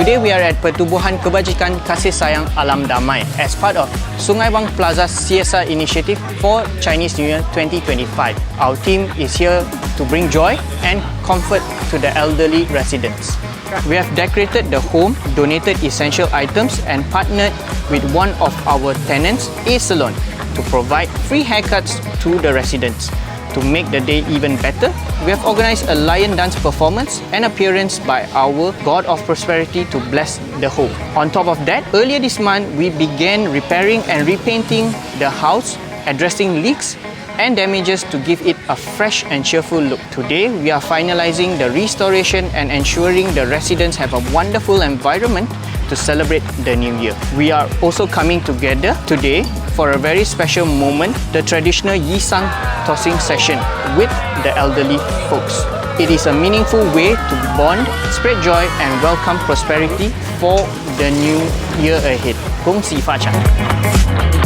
Today we are at Petubuhan Kebajikan Kasih Sayang Alam Damai as part of Sungei Wang Plaza CSR initiative for Chinese New Year 2025. Our team is here to bring joy and comfort to the elderly residents. We have decorated the home, donated essential items and partnered with one of our tenants, a salon, to provide free haircuts to the residents. To make the day even better, we have organised a lion dance performance and appearance by our God of Prosperity to bless the home. On top of that, earlier this month, we began repairing and repainting the house, addressing leaks and damages to give it a fresh and cheerful look. Today, we are finalising the restoration and ensuring the residents have a wonderful environment to celebrate the new year. We are also coming together today for a very special moment, the traditional Yisang tossing session with the elderly folks. It is a meaningful way to bond, spread joy and welcome prosperity for the new year ahead. 恭喜发财!